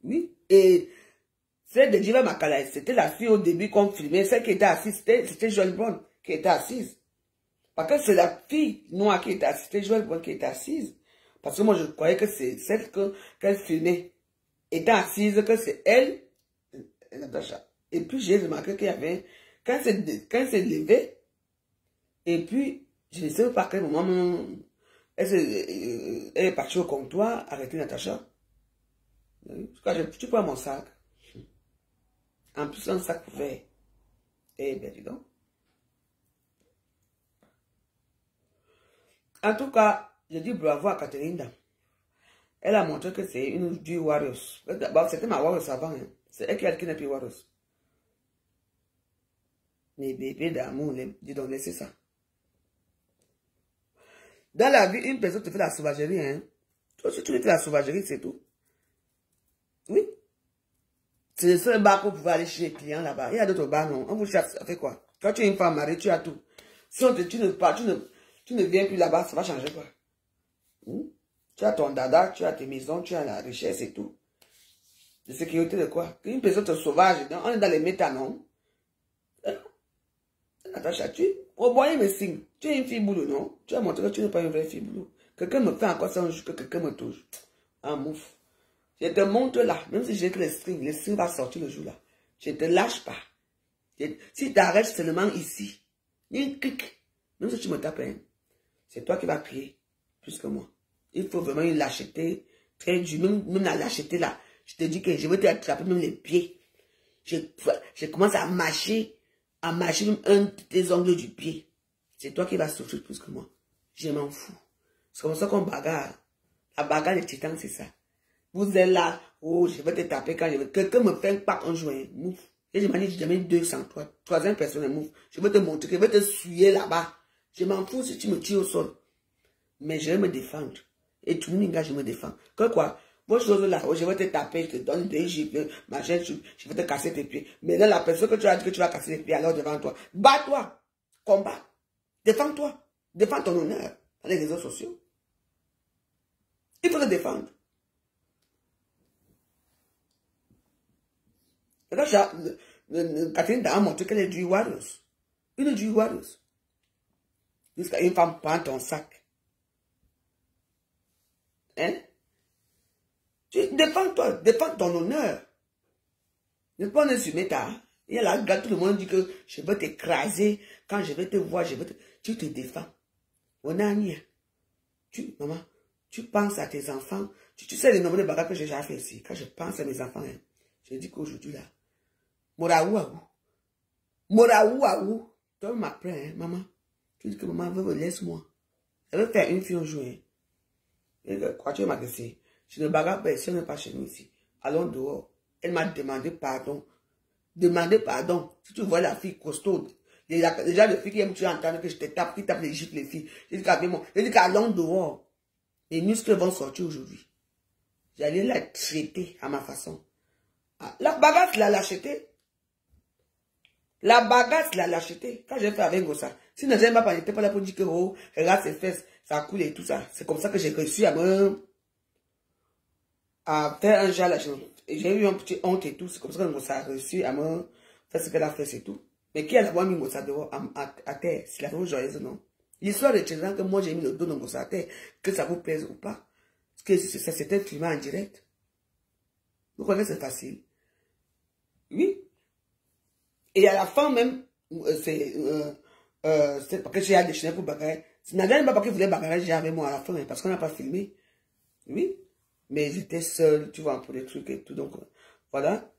Oui. Et celle de Diva Makala, c'était la fille au début qu'on filmait. Celle qui était assise, c'était Joël Brown qui était assise. Parce que c'est la fille noire qui était assise, c'était Joël Brown qui était assise. Parce que moi, je croyais que c'est celle qu'elle filmait. Étant assise, que c'est elle, Natacha. Et puis, j'ai remarqué qu'il y avait, quand c'est levé, et puis, je ne sais pas à quel moment, elle est partie au comptoir, arrêter Natacha. Tu prends mon sac. En plus, un sac vert. Eh bien, dis donc. En tout cas, je dis bravo à Catherine. Elle a montré que c'est une du Warriors. C'était ma Warriors avant. Hein. C'est elle qui a le kidnappé Warriors. Les bébés d'amour, dis donc, laissez ça. Dans la vie, une personne te fait la sauvagerie. Hein. Toi, si tu fais la sauvagerie, c'est tout. Oui. C'est le seul bar pour pouvoir aller chez les clients là-bas. Il y a d'autres bars, non. On vous cherche, ça fait quoi? Quand tu es une femme mariée, tu as tout. Si on te, tu ne viens plus là-bas, ça va changer quoi? Tu as ton dada, tu as tes maisons, tu as la richesse et tout. De sécurité de quoi? Une personne te sauvage, on est dans les méta, non? Natacha, au bois, il me signe. Tu es une fille boulot, non? Tu as montré que tu n'es pas une vraie fille boulot. Quelqu'un me fait encore ça un jour que quelqu'un me touche. Ah, mouf. Je te montre là, même si j'ai que les strings va sortir le jour là. Je te lâche pas. Si tu arrêtes seulement ici, une clic, même si tu me tapes, hein, c'est toi qui vas crier plus que moi. Il faut vraiment une lâcheté très dure. Même la lâcheté là, je te dis que je vais te attraper même les pieds. Je commence à mâcher même un de tes ongles du pied. C'est toi qui vas souffrir plus que moi. Je m'en fous. C'est comme ça qu'on bagarre. La bagarre des titans, c'est ça. Vous êtes là, oh, je vais te taper quand je veux. Quelqu'un me fait un pack en juin, mouf. Et je m'en dis, j'ai jamais 200, troisième personne, mouf. Je vais te montrer, je vais te souiller là-bas. Je m'en fous si tu me tues au sol. Mais je vais me défendre. Et tout le monde, je me défends. Que quoi? Vos choses là, oh, je vais te taper, je te donne des gifles, machin, je vais te casser tes pieds. Mais là, la personne que tu as dit que tu vas casser les pieds, alors devant toi, bats-toi, combat, défends-toi, défends ton honneur dans les réseaux sociaux. Il faut te défendre. Catherine a montré qu'elle est du Warriors. Une du Warriors. Jusqu'à une femme prend ton sac. Hein? Tu défends-toi, défends ton honneur. Ne pas on sur méta. Il y a là, regarde, tout le monde dit que je vais t'écraser. Quand je vais te voir, tu te défends. On a rien. Maman, tu penses à tes enfants. Tu sais le nombre de bagages que j'ai déjà fait ici. Quand je pense à mes enfants, hein, je dis qu'aujourd'hui là, Moraouaou. Moraouaou. Toi, m'apprends, hein, maman. Tu dis que maman veut, laisse-moi. Elle veut faire une fille un jour. Hein. Et quoi, tu m'as dit, je ne bagarre pas ici, on n'est pas chez nous ici. Allons dehors. Elle m'a demandé pardon. Demandez pardon. Si tu vois la fille costaud, déjà les filles qui aiment, tu entends que je te tape, qui tape les gifles, les filles. Je dis qu'allons dehors. Les muscles vont sortir aujourd'hui. J'allais la traiter à ma façon. Ah, la bagarre, la lâcheté. La bagarre, la lâcheté. Quand j'ai fait avec Gossa, si ne pas, j'étais pas là pour dire que, oh, regarde ses fesses, ça coule et tout ça. C'est comme ça que j'ai réussi à faire un genre là. J'ai eu un petit honte et tout. C'est comme ça que Gossa a réussi à me faire ce qu'elle a fait, c'est tout. Mais qui a d'abord mis Gossa dehors à terre? C'est la chose joyeuse, non? L'histoire de Tchézan que moi j'ai mis le dos dans Gossa à terre, que ça vous plaise ou pas. Parce que c'était un film en direct. Vous croyez que c'est facile? Oui. Et à la fin même, c'est parce que j'ai déchaîné pour bagarrer. Ce n'est pas parce qu'il voulait bagarrer, j'ai avec moi à la fin, parce qu'on n'a pas filmé. Oui. Mais j'étais seule, tu vois, pour les trucs et tout. Donc, voilà.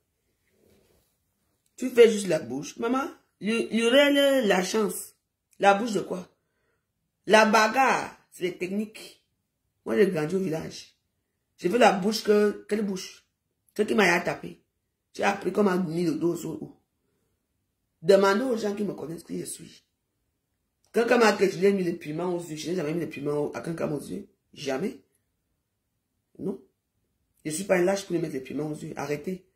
Tu fais juste la bouche. Maman, il y aurait la chance. La bouche de quoi? La bagarre, c'est les techniques. Moi, j'ai grandi au village. J'ai fait la bouche quelle bouche? Celle qui m'a tapé. J'ai appris comment mis le dos au haut. Demandez aux gens qui me connaissent qui je suis. Quelqu'un m'a dit que je l'ai mis les piments aux yeux. Je n'ai jamais mis les piments à quelqu'un aux yeux. Jamais. Non. Je ne suis pas une lâche pour lui mettre les piments aux yeux. Arrêtez.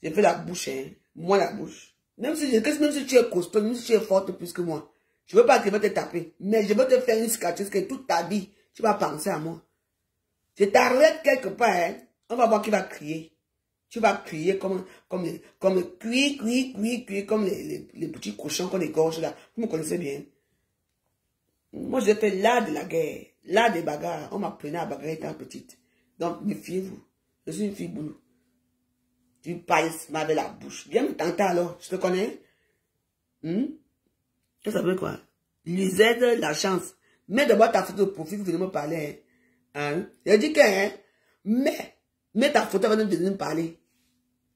J'ai fait la bouche, hein. Moi, la bouche. Même si tu es costaud, même si tu es forte plus que moi. Je veux pas que je vais te taper, mais je veux te faire une cicatrice que toute ta vie, tu vas penser à moi. Je t'arrête quelque part, hein, on va voir qui va crier. Tu vas crier comme les petits cochons qu'on égorge là. Vous me connaissez bien. Moi, j'ai fait l'art de la guerre, l'art des bagarres. On m'apprenait à bagarrer étant petite. Donc, méfiez-vous. Je suis une fille boulot. Tu parles avec la bouche. Viens me tenter alors. Je te connais. Ça veut quoi? Lisette, la chance. Mets d'abord ta photo de profil, vous venez me parler. Hein? Je dis que, hein, mets ta photo avant de venir me parler.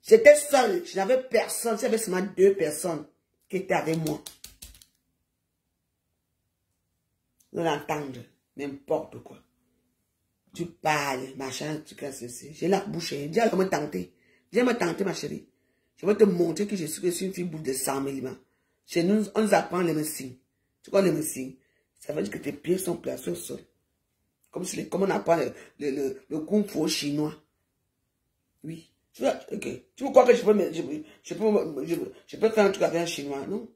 J'étais seule. Je n'avais personne. J'avais seulement 2 personnes qui étaient avec moi. Vous l'entendre. N'importe quoi. Tu parles, machin, tu casses ceci. J'ai la bouche. Dis alors me tenter. Viens me tenter, ma chérie. Je vais te montrer que je suis une fille boule de 100 000. Chez nous, on nous apprend les signes. Tu connais les signes? Ça veut dire que tes pieds sont placés au sol. Comme on apprend le kung fu chinois. Oui. Tu me crois que je peux faire un truc avec un chinois, non?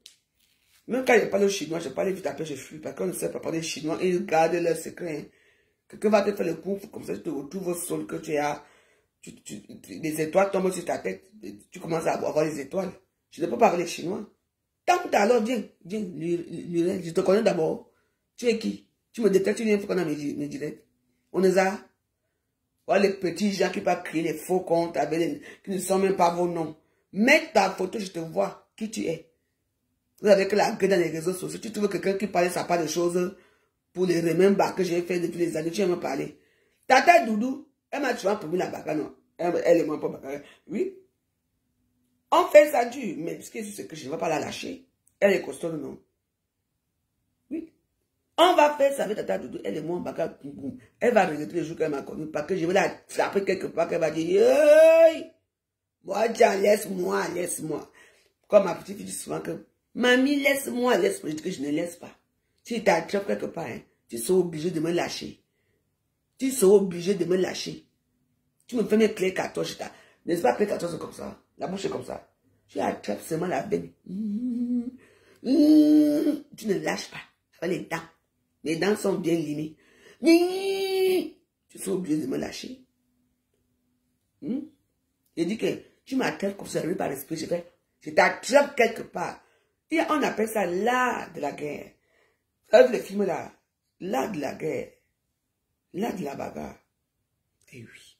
Même quand je parle au chinois, je parle vite après, je fuis. Parce qu'on ne sait pas parler chinois, ils gardent leur secret. Quelqu'un va te faire le kung fu comme ça, tu te retrouves au sol que tu as. Les étoiles tombent sur ta tête. Tu commences à avoir les étoiles. Je ne peux pas parler chinois. Tant que alors, viens, je te connais d'abord. Tu es qui? Tu me détectes, tu viens pour qu'on a mes directs. On les a. Voilà les petits gens qui peuvent créer les faux comptes qui ne sont même pas vos noms. Mets ta photo, je te vois qui tu es. Vous avez que la gueule dans les réseaux sociaux. Tu trouves quelqu'un qui parle, ça parle de choses pour les remembers que j'ai fait depuis des années. Tu viens me parler. Tata Doudou, elle m'a toujours promis la bagarre, non? Elle est moins pas bagarre. Oui. On fait ça dur, mais ce qui c'est que je ne vais pas la lâcher. Elle est costaud, non? Oui. On va faire ça avec Tata Doudou. Elle est moins bagarre. Elle va regretter le jour qu'elle m'a connu. Parce que je vais la frapper quelque part. Qu'elle va dire, hey! Moi, Jean, laisse-moi. Comme ma petite fille dit souvent que, mamie, laisse-moi. Je dis que je ne laisse pas. Si tu t'attrapes quelque part, hein, tu seras obligé de me lâcher. Tu me fais mes clés 14, n'est-ce pas, clés 14 comme ça? La bouche est comme ça. Tu attrapes seulement la veine. Tu ne lâches pas. Avec les dents. Les dents sont bien limées. Tu seras obligé de me lâcher. Je dis que tu m'attrapes comme ça, par l'esprit. Je t'attrape quelque part. Et on appelle ça l'art de la guerre. Vous savez le film là? L'art de la guerre. L'art de la bagarre. Et oui.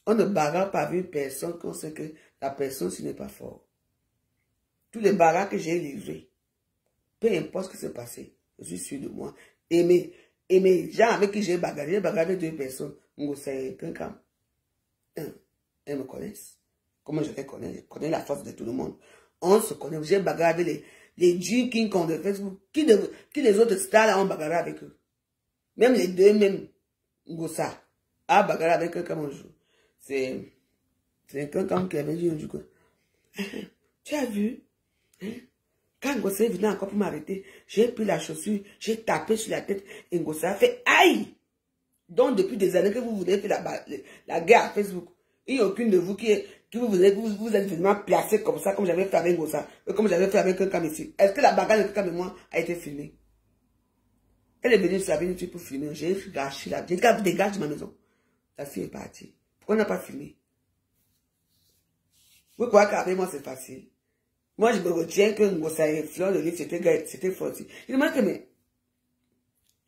On ne bagarre pas avec une personne qu'on sait que la personne, ce n'est pas fort. Tous les bagarres que j'ai livrés, peu importe ce qui s'est passé, je suis sûr de moi. Et mes gens avec qui j'ai bagarré avec 2 personnes. C'est quelqu'un. Elles me connaissent. Comment je les connais? Je connais la force de tout le monde. On se connaît. J'ai bagarré avec les King Kong de Facebook. Qui les autres stars là ont bagarré avec eux? Même les deux, même Ngossa a bagarré avec quelqu'un un jour. C'est quelqu'un qui avait dit un jour. Tu as vu? Quand Ngossa est venu encore pour m'arrêter, j'ai pris la chaussure, j'ai tapé sur la tête et Ngossa a fait aïe! Donc depuis des années que vous voulez faire la guerre à Facebook, il n'y a aucune de vous qui vous êtes vraiment placé comme ça, comme j'avais fait avec Ngossa, comme j'avais fait avec quelqu'un ici. Est-ce que la bagarre de quelqu'un de moi a été filmée? Elle est venue sur la vie pour filmer. J'ai gâché la vie. J'ai dit, dégage de ma maison. La fille est partie. Pourquoi on n'a pas filmé? Vous croyez qu'avec moi c'est facile? Moi je me retiens que Ngossa et Fleur, le livre, c'était fort. Il me dit que, mais,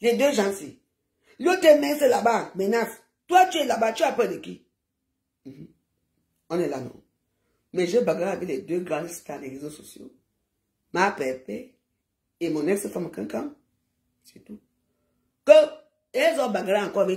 les 2 gens-ci, l'autre main c'est là-bas, menace. Toi tu es là-bas, tu as peur de qui? On est là, non? Mais je bagarre avec les 2 grandes stars des réseaux sociaux. Ma pépé et mon ex-femme quelqu'un. C'est tout. Que elles ont bagarré encore avec